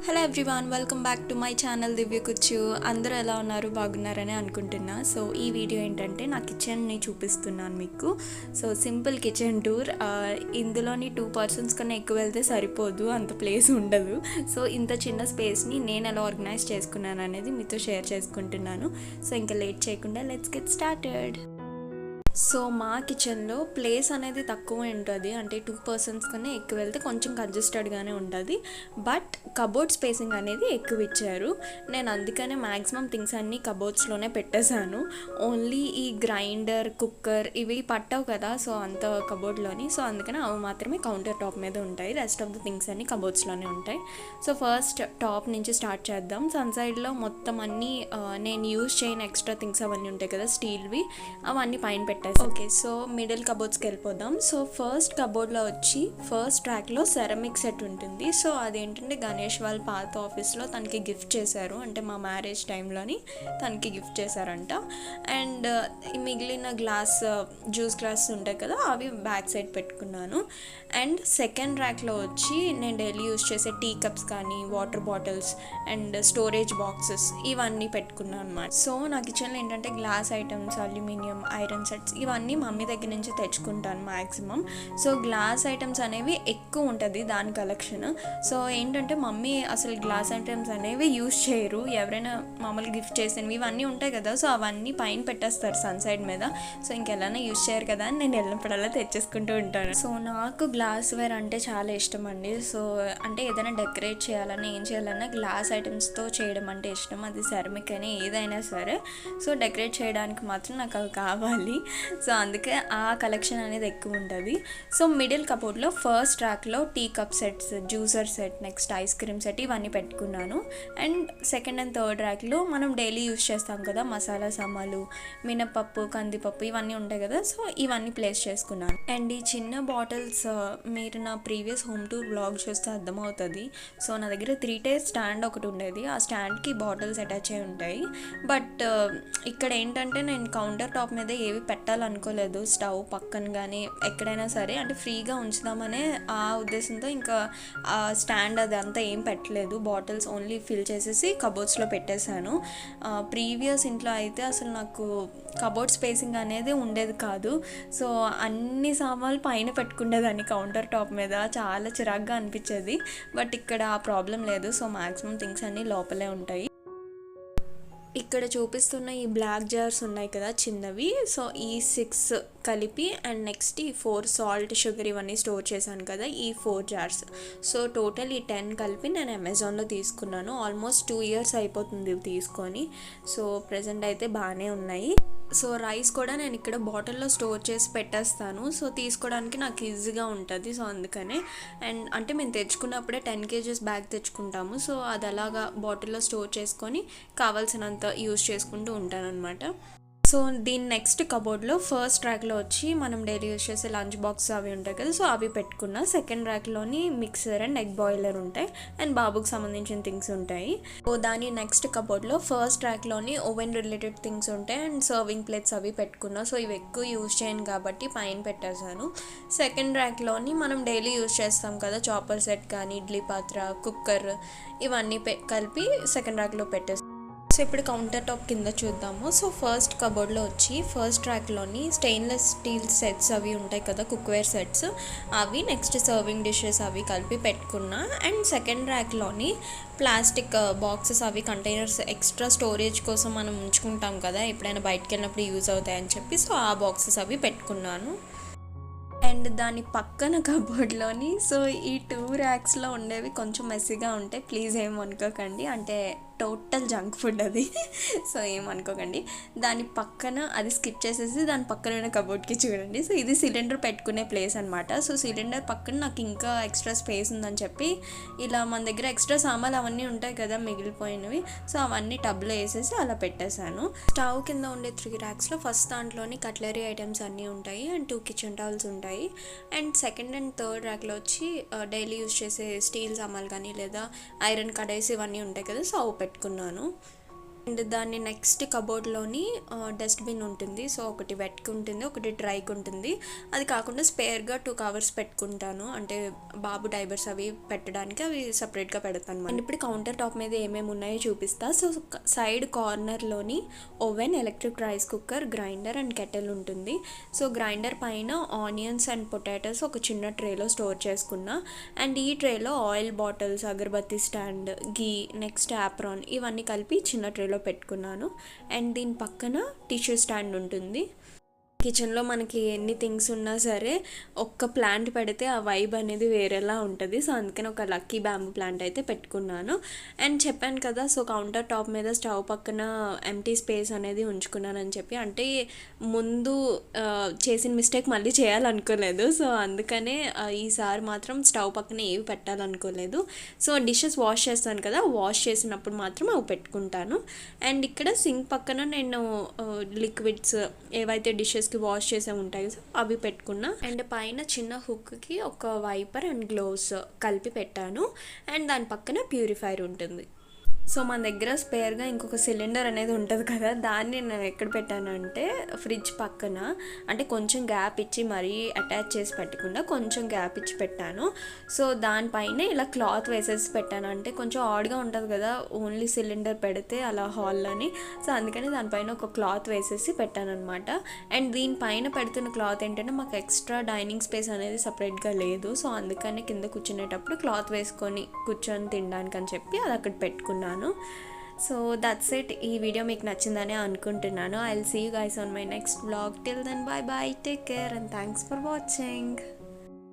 Hello everyone, welcome back to my channel Divya Kuchchu. అందరూ ఎలా ఉన్నారు? బాగున్నారని అనుకుంటున్నా. సో ఈ వీడియో ఏంటంటే నా కిచెన్ని చూపిస్తున్నాను మీకు. So simple kitchen tour. ఇందులోని 2 పర్సన్స్ కన్నా ఎక్కువ వెళ్తే సరిపోదు, అంత ప్లేస్ ఉండదు. సో ఇంత చిన్న స్పేస్ని నేను ఎలా ఆర్గనైజ్ చేసుకున్నాను అనేది మీతో షేర్ చేసుకుంటున్నాను. సో ఇంకా లేట్ చేయకుండా లెట్స్ గెట్ స్టార్టెడ్. సో మా కిచెన్లో ప్లేస్ అనేది తక్కువ ఉంటుంది, అంటే 2 పర్సన్స్ కన్నా ఎక్కువ వెళ్తే కొంచెం కంజెస్టెడ్గానే ఉంటుంది. బట్ కబోర్డ్ స్పేసింగ్ అనేది ఎక్కువ ఇచ్చారు. నేను అందుకనే మ్యాక్సిమం థింగ్స్ అన్నీ కబోర్డ్స్లోనే పెట్టేశాను. ఓన్లీ ఈ గ్రైండర్, కుక్కర్ ఇవి పట్టవు కదా, సో అంత కబోర్డ్లోని. సో అందుకని అవి మాత్రమే కౌంటర్ టాప్ మీద ఉంటాయి. రెస్ట్ ఆఫ్ ద థింగ్స్ అన్నీ కబోర్డ్స్లోనే ఉంటాయి. సో ఫస్ట్ టాప్ నుంచి స్టార్ట్ చేద్దాం. సన్ సైడ్లో మొత్తం అన్నీ నేను యూజ్ చేయని ఎక్స్ట్రా థింగ్స్ అవన్నీ ఉంటాయి కదా, స్టీల్వి, అవన్నీ పైన పెట్టేసి. ఓకే, సో మిడిల్ కబోర్డ్స్కి వెళ్ళిపోదాం. సో ఫస్ట్ కబోర్డ్లో వచ్చి ఫస్ట్ ర్యాక్లో సెరమిక్ సెట్ ఉంటుంది. సో అదేంటంటే గణేష్ వాళ్ళ పాత ఆఫీస్లో తనకి గిఫ్ట్ చేశారు, అంటే మా మ్యారేజ్ టైంలోని తనకి గిఫ్ట్ చేశారంట. అండ్ మిగిలిన జ్యూస్ గ్లాస్ ఉంటాయి కదా, అవి బ్యాక్ సైడ్ పెట్టుకున్నాను. అండ్ సెకండ్ ర్యాక్లో వచ్చి నేను డైలీ యూజ్ చేసే టీ కప్స్ కానీ, water bottles and storage boxes ఇవన్నీ పెట్టుకున్నాను అనమాట. సో నా కిచెన్లో ఏంటంటే glass items, aluminium, iron sets ఇవన్నీ మమ్మీ దగ్గర నుంచి తెచ్చుకుంటాను మ్యాక్సిమం. సో గ్లాస్ ఐటమ్స్ అనేవి ఎక్కువ ఉంటుంది దాని కలెక్షన్. సో ఏంటంటే మమ్మీ అసలు గ్లాస్ ఐటమ్స్ అనేవి యూజ్ చేయరు. ఎవరైనా మామూలు గిఫ్ట్ చేసినవి ఇవన్నీ ఉంటాయి కదా, సో అవన్నీ పైన పెట్టేస్తారు సన్ సైడ్ మీద. సో ఇంకెలానే యూజ్ చేయరు కదా అని నేను వెళ్ళినప్పుడల్లా తెచ్చేసుకుంటూ ఉంటాను. సో నాకు గ్లాస్ వేర్ అంటే చాలా ఇష్టం అండి. సో అంటే ఏదైనా డెకరేట్ చేయాలన్నా ఏం చేయాలన్నా గ్లాస్ ఐటమ్స్తో చేయడం అంటే ఇష్టం. అది సెరమిక్ అయినా ఏదైనా సరే. సో డెకరేట్ చేయడానికి మాత్రం నాకు అవి కావాలి. సో అందుకే ఆ కలెక్షన్ అనేది ఎక్కువ ఉంటుంది. సో మిడిల్ కబోర్డ్లో ఫస్ట్ ర్యాక్లో tea cup sets, juicer set, next ice cream set ఇవన్నీ పెట్టుకున్నాను. అండ్ సెకండ్ అండ్ థర్డ్ ర్యాక్లో మనం డైలీ యూజ్ చేస్తాం కదా, మసాలా సామాన్లు, మినపప్పు, కందిపప్పు ఇవన్నీ ఉంటాయి కదా, సో ఇవన్నీ ప్లేస్ చేసుకున్నాను. అండ్ ఈ చిన్న బాటిల్స్ మీరు నా ప్రీవియస్ హోమ్ టూర్ బ్లాగ్ చూస్తే అర్థమవుతుంది. సో నా దగ్గర 3 టైర్ స్టాండ్ ఒకటి ఉండేది. ఆ స్టాండ్కి బాటిల్స్ అటాచ్ అయి ఉంటాయి. బట్ ఇక్కడ ఏంటంటే నేను కౌంటర్ టాప్ మీద ఏవి పెట్టాలనుకోలేదు. స్టవ్ పక్కన కానీ ఎక్కడైనా సరే అంటే ఫ్రీగా ఉంచుదామనే ఆ ఉద్దేశంతో ఇంకా ఆ స్టాండ్ అది అంతా ఏం పెట్టలేదు. బాటిల్స్ ఓన్లీ ఫిల్ చేసేసి కబోర్డ్స్లో పెట్టేశాను. ప్రీవియస్ ఇంట్లో అయితే అసలు నాకు కబోర్డ్ స్పేసింగ్ అనేది ఉండేది కాదు. సో అన్ని సామాన్లు పైన పెట్టుకునేదాన్ని కౌంటర్ టాప్ మీద, చాలా చిరాగ్గా అనిపించేది. బట్ ఇక్కడ ఆ ప్రాబ్లం లేదు. సో మ్యాక్సిమం థింగ్స్ అన్నీ లోపలే ఉంటాయి. ఇక్కడ చూపిస్తున్న ఈ బ్లాక్ జార్స్ ఉన్నాయి కదా చిన్నవి, సో ఈ 6 కలిపి అండ్ నెక్స్ట్ ఈ 4 సాల్ట్, షుగర్ ఇవన్నీ స్టోర్ చేశాను కదా, ఈ 4 జార్స్. సో టోటల్ ఈ 10 కలిపి నేను అమెజాన్లో తీసుకున్నాను. ఆల్మోస్ట్ 2 ఇయర్స్ అయిపోతుంది ఇవి తీసుకొని. సో ప్రజెంట్ అయితే బాగానే ఉన్నాయి. సో రైస్ కూడా నేను ఇక్కడ బాటిల్లో స్టోర్ చేసి పెట్టేస్తాను. సో తీసుకోవడానికి నాకు ఈజీగా ఉంటుంది. సో అందుకనే. అండ్ అంటే మేము తెచ్చుకున్నప్పుడే 10 kgs బ్యాగ్ తెచ్చుకుంటాము. సో అది అలాగా బాటిల్లో స్టోర్ చేసుకొని కావాల్సినంత యూజ్ చేసుకుంటూ ఉంటాను అనమాట. సో దీని నెక్స్ట్ కబోర్డ్లో ఫస్ట్ ర్యాక్లో వచ్చి మనం డైలీ యూజ్ చేసే లంచ్ బాక్స్ అవి ఉంటాయి కదా, సో అవి పెట్టుకున్నా. సెకండ్ ర్యాక్లోని మిక్సర్ అండ్ ఎగ్ బాయిలర్ ఉంటాయి అండ్ బాబుకి సంబంధించిన థింగ్స్ ఉంటాయి. సో దాని నెక్స్ట్ కబోర్డ్లో ఫస్ట్ ర్యాక్లోని ఓవెన్ రిలేటెడ్ థింగ్స్ ఉంటాయి అండ్ సర్వింగ్ ప్లేట్స్ అవి పెట్టుకున్నా. సో ఇవి ఎక్కువ యూజ్ చేయను కాబట్టి పైన పెట్టేశాను. సెకండ్ ర్యాక్లోని మనం డైలీ యూజ్ చేస్తాం కదా, చాపర్ సెట్ కానీ, ఇడ్లీ పాత్ర, కుక్కర్ ఇవన్నీ కలిపి సెకండ్ ర్యాక్లో పెట్టేస్తాను. సో ఇప్పుడు కౌంటర్ టాప్ కింద చూద్దాము. సో ఫస్ట్ కబోర్డ్లో వచ్చి ఫస్ట్ ర్యాక్లోని స్టెయిన్లెస్ స్టీల్ సెట్స్ అవి ఉంటాయి కదా, కుక్వేర్ సెట్స్ అవి, నెక్స్ట్ సర్వింగ్ డిషెస్ అవి కలిపి పెట్టుకున్నా. అండ్ సెకండ్ ర్యాక్లోని ప్లాస్టిక్ బాక్సెస్ అవి, కంటైనర్స్ ఎక్స్ట్రా స్టోరేజ్ కోసం మనం ఉంచుకుంటాం కదా, ఎప్పుడైనా బయటకు వెళ్ళినప్పుడు యూజ్ అవుతాయని చెప్పి, సో ఆ బాక్సెస్ అవి పెట్టుకున్నాను. అండ్ దాని పక్కన కబోర్డ్లోని సో ఈ 2 ర్యాక్స్లో ఉండేవి కొంచెం మెస్సీగా ఉంటాయి, ప్లీజ్ ఏమనుకోకండి. అంటే టోటల్ జంక్ ఫుడ్ అది. సో ఏమనుకోకండి. దాని పక్కన అది స్కిప్ చేసేసి దాని పక్కన ఉన్న కబోర్డ్కి చూడండి. సో ఇది సిలిండర్ పెట్టుకునే ప్లేస్ అనమాట. సో సిలిండర్ పక్కన నాకు ఇంకా ఎక్స్ట్రా స్పేస్ ఉందని చెప్పి ఇలా మన దగ్గర ఎక్స్ట్రా సామాన్లు అవన్నీ ఉంటాయి కదా మిగిలిపోయినవి, సో అవన్నీ టబ్లో వేసేసి అలా పెట్టేశాను. స్టవ్ కింద ఉండే 3 ర్యాక్స్లో ఫస్ట్ దాంట్లోని కట్లరీ ఐటమ్స్ అన్నీ ఉంటాయి అండ్ 2 కిచెన్ టవల్స్ ఉంటాయి. అండ్ సెకండ్ అండ్ థర్డ్ ర్యాక్లో వచ్చి డైలీ యూజ్ చేసే స్టీల్ సామాన్లు కానీ లేదా ఐరన్ కడాయిస్ ఇవన్నీ ఉంటాయి కదా, సో అవి పెట్టుకున్నాను. అండ్ దాన్ని నెక్స్ట్ కబోర్డ్లోని డస్ట్బిన్ ఉంటుంది. సో ఒకటి వెట్కి ఉంటుంది, ఒకటి డ్రైకి ఉంటుంది. అది కాకుండా స్పేర్గా 2 కవర్స్ పెట్టుకుంటాను, అంటే బాబు డైబర్స్ అవి పెట్టడానికి అవి సపరేట్గా పెడతాను. అండ్ ఇప్పుడు కౌంటర్ టాప్ మీద ఏమేమి ఉన్నాయో చూపిస్తా. సో సైడ్ కార్నర్లోని oven, electric rice cooker, grinder and kettle ఉంటుంది. సో గ్రైండర్ పైన ఆనియన్స్ అండ్ పొటాటోస్ ఒక చిన్న ట్రేలో స్టోర్ చేసుకున్నా. అండ్ ఈ ట్రేలో ఆయిల్ బాటిల్స్, అగరబత్తి స్టాండ్, గీ, నెక్స్ట్ యాప్రాన్ ఇవన్నీ కలిపి చిన్న ట్రేలో పెట్టుకున్నాను. అండ్ దీని పక్కన టిష్యూ స్టాండ్ ఉంటుంది. కిచెన్లో మనకి ఎన్ని థింగ్స్ ఉన్నా సరే ఒక్క ప్లాంట్ పెడితే ఆ వైబ్ అనేది వేరేలా ఉంటుంది. సో అందుకని ఒక లక్కీ బ్యాంబూ ప్లాంట్ అయితే పెట్టుకున్నాను. అండ్ చెప్పాను కదా, సో కౌంటర్ టాప్ మీద స్టవ్ పక్కన ఎంటీ స్పేస్ అనేది ఉంచుకున్నానని చెప్పి, అంటే ముందు చేసిన మిస్టేక్ మళ్ళీ చేయాలనుకోలేదు. సో అందుకనే ఈసారి మాత్రం స్టవ్ పక్కన ఏవి పెట్టాలనుకోలేదు. సో డిషెస్ వాష్ చేస్తాను కదా, వాష్ చేసినప్పుడు మాత్రం అవి పెట్టుకుంటాను. అండ్ ఇక్కడ సింక్ పక్కన నేను లిక్విడ్స్ ఏవైతే డిషెస్ వాష్ చేసే ఉంటాయి అవి పెట్టుకున్నా. అండ్ పైన చిన్న హుక్కి ఒక వైపర్ అండ్ గ్లోవ్స్ కలిపి పెట్టాను. అండ్ దాని పక్కన ప్యూరిఫైర్ ఉంటుంది. సో మన దగ్గర స్పేర్గా ఇంకొక సిలిండర్ అనేది ఉంటుంది కదా, దాన్ని నేను ఎక్కడ పెట్టానంటే ఫ్రిడ్జ్ పక్కన, అంటే కొంచెం గ్యాప్ ఇచ్చి మరీ అటాచ్ చేసి పెట్టకుండా కొంచెం గ్యాప్ ఇచ్చి పెట్టాను. సో దానిపైన ఇలా క్లాత్ వేసేసి పెట్టాను, అంటే కొంచెం ఆడ్గా ఉంటుంది కదా ఓన్లీ సిలిండర్ పెడితే అలా హాల్లోని. సో అందుకని దానిపైన ఒక క్లాత్ వేసేసి పెట్టాను అనమాట. అండ్ దీనిపైన పెడుతున్న క్లాత్ ఏంటంటే మాకు ఎక్స్ట్రా డైనింగ్ స్పేస్ అనేది సపరేట్గా లేదు. సో అందుకని కింద కూర్చునేటప్పుడు క్లాత్ వేసుకొని కూర్చొని తినడానికి అని చెప్పి అది అక్కడ పెట్టుకున్నాను. So that's it. ఈ వీడియో మీకు నచ్చిందని అనుకుంటున్నాను. I will see you guys on my next vlog. Till then bye bye, take care and thanks for watching.